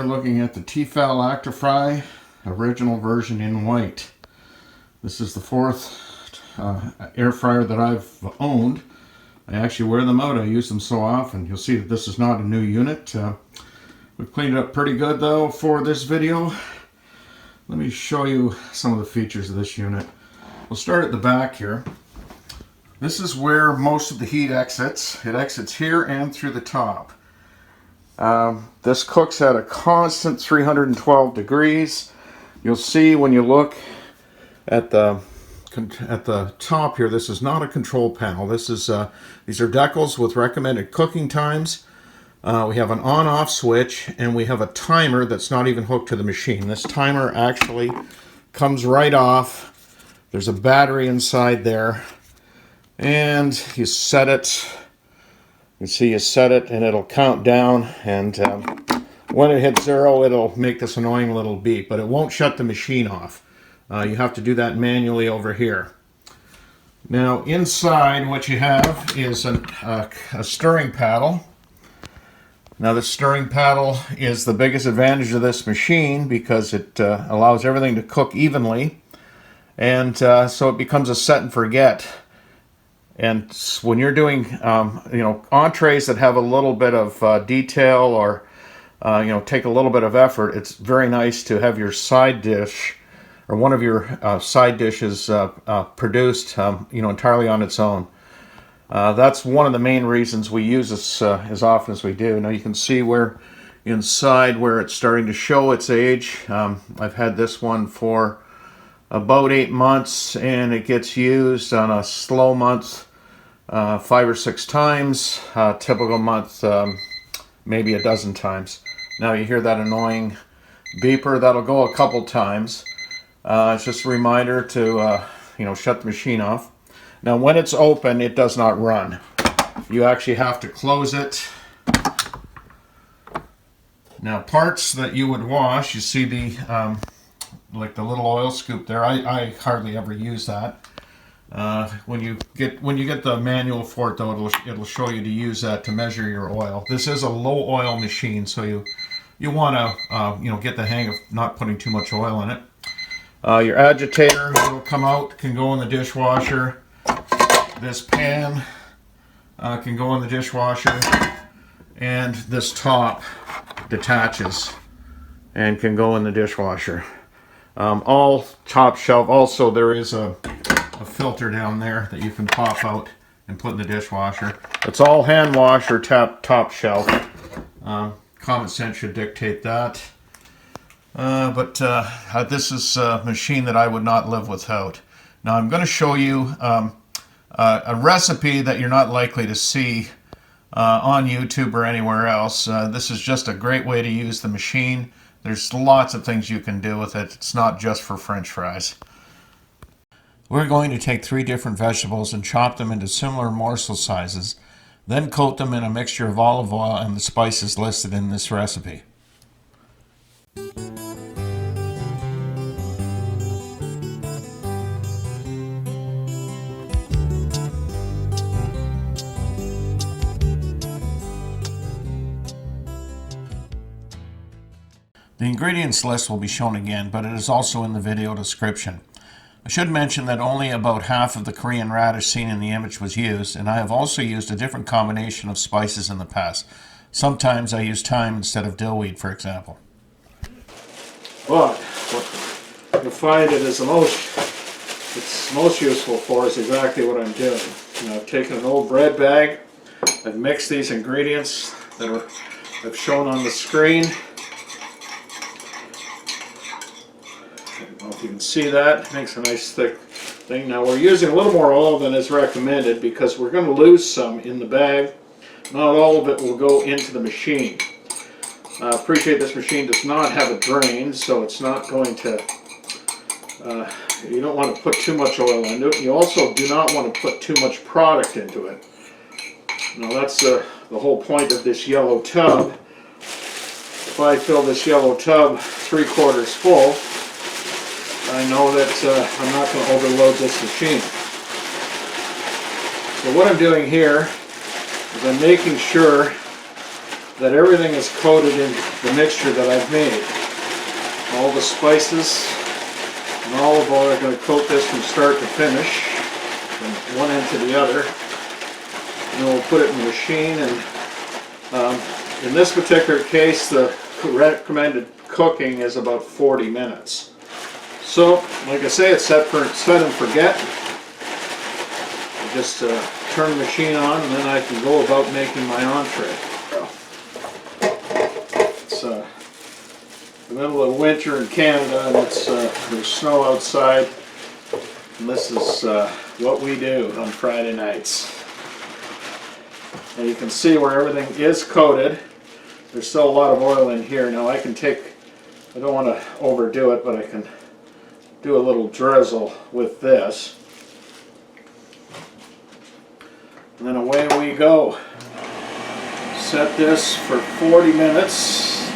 looking at the T-Fal Actifry original version in white. This is the fourth air fryer that I've owned. I actually wear them out. I use them so often. You'll see that this is not a new unit. We've cleaned it up pretty good though for this video. Let me show you some of the features of this unit. We'll start at the back here. This is where most of the heat exits. It exits here and through the top. This cooks at a constant 312 degrees. You'll see when you look at the top here, this is not a control panel. This is these are decals with recommended cooking times. We have an on-off switch, and we have a timer that's not even hooked to the machine. This timer actually comes right off. There's a battery inside there, and you set it. You see, you set it, and it'll count down, and when it hits 0, it'll make this annoying little beep, but it won't shut the machine off. You have to do that manually over here. Now, inside, what you have is a stirring paddle. Now, the stirring paddle is the biggest advantage of this machine because it allows everything to cook evenly, and so it becomes a set and forget. And when you're doing, entrees that have a little bit of detail or, take a little bit of effort, it's very nice to have your side dish or one of your side dishes produced, entirely on its own. That's one of the main reasons we use this as often as we do. Now you can see where inside where it's starting to show its age. I've had this one for about 8 months, and it gets used on a slow month 5 or 6 times, typical month maybe a dozen times. Now you hear that annoying beeper, that'll go a couple times. It's just a reminder to shut the machine off. Now when it's open, it does not run. You actually have to close it. Now parts that you would wash, you see the like the little oil scoop there. I hardly ever use that. When you get the manual for it though, it'll show you to use that to measure your oil. This is a low oil machine, so you want to get the hang of not putting too much oil in it. Your agitator will come out, can go in the dishwasher. This pan can go in the dishwasher, and this top detaches and can go in the dishwasher. All top shelf. Also, there is a filter down there that you can pop out and put in the dishwasher. It's all hand wash or top shelf. Common sense should dictate that. But this is a machine that I would not live without. Now I'm going to show you a recipe that you're not likely to see on YouTube or anywhere else. This is just a great way to use the machine. There's lots of things you can do with it. It's not just for French fries. We're going to take 3 different vegetables and chop them into similar morsel sizes, then coat them in a mixture of olive oil and the spices listed in this recipe. The ingredients list will be shown again, but it is also in the video description. I should mention that only about half of the Korean radish seen in the image was used, and I have also used a different combination of spices in the past. Sometimes I use thyme instead of dill weed, for example. But what you'll find it is it's most useful for is exactly what I'm doing. I've taken an old bread bag, I've mixed these ingredients that I've shown on the screen. I don't know if you can see that. It makes a nice thick thing. Now we're using a little more oil than is recommended because we're going to lose some in the bag. Not all of it will go into the machine. Appreciate this machine does not have a drain, so it's not going to, you don't want to put too much oil into it. You also do not want to put too much product into it. Now that's the whole point of this yellow tub. If I fill this yellow tub 3/4 full, I know that I'm not going to overload this machine. So what I'm doing here is I'm making sure that everything is coated in the mixture that I've made. All the spices and olive oil are going to coat this from start to finish, from one end to the other. And then we'll put it in the machine, and in this particular case the recommended cooking is about 40 minutes. So, like I say, it's set and forget. I just turn the machine on, and then I can go about making my entree. It's the middle of winter in Canada, and there's snow outside, and this is what we do on Friday nights. And you can see where everything is coated. There's still a lot of oil in here. Now I don't want to overdo it, but I can do a little drizzle with this. And then away we go. Set this for 40 minutes.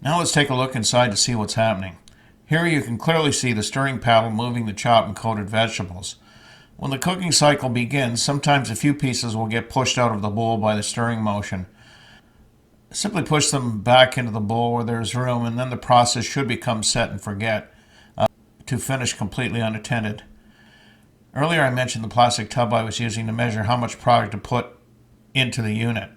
Now let's take a look inside to see what's happening. Here you can clearly see the stirring paddle moving the chopped and coated vegetables. When the cooking cycle begins, sometimes a few pieces will get pushed out of the bowl by the stirring motion. Simply push them back into the bowl where there's room, and then the process should become set and forget to finish completely unattended. Earlier I mentioned the plastic tub I was using to measure how much product to put into the unit.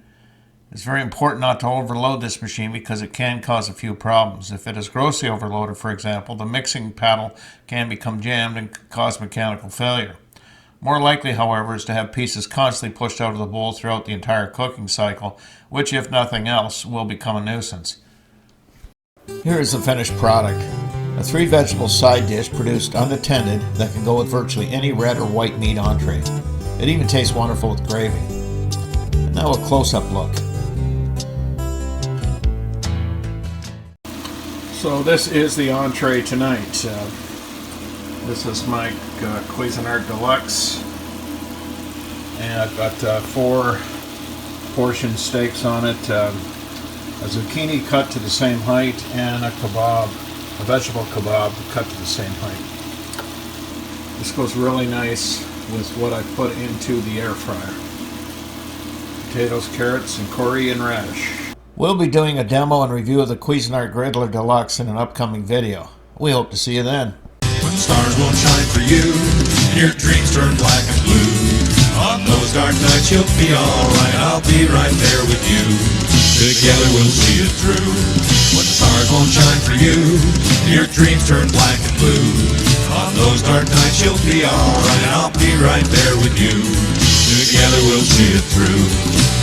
It's very important not to overload this machine because it can cause a few problems. If it is grossly overloaded, for example, the mixing paddle can become jammed and cause mechanical failure. More likely, however, is to have pieces constantly pushed out of the bowl throughout the entire cooking cycle, which, if nothing else, will become a nuisance. Here is the finished product. A 3-vegetable side dish produced unattended that can go with virtually any red or white meat entree. It even tastes wonderful with gravy. And now a close-up look. So this is the entree tonight. This is my Cuisinart Deluxe, and I've got 4 portion steaks on it, a zucchini cut to the same height, and a kebab, a vegetable kebab cut to the same height. This goes really nice with what I put into the air fryer. Potatoes, carrots, and Korean radish. We'll be doing a demo and review of the Cuisinart Griddler Deluxe in an upcoming video. We hope to see you then. When the stars won't shine for you, and your dreams turn black and blue, on those dark nights you'll be alright, I'll be right there with you. Together we'll see it through. When the stars won't shine for you, and your dreams turn black and blue, on those dark nights you'll be alright, I'll be right there with you. Together we'll see it through.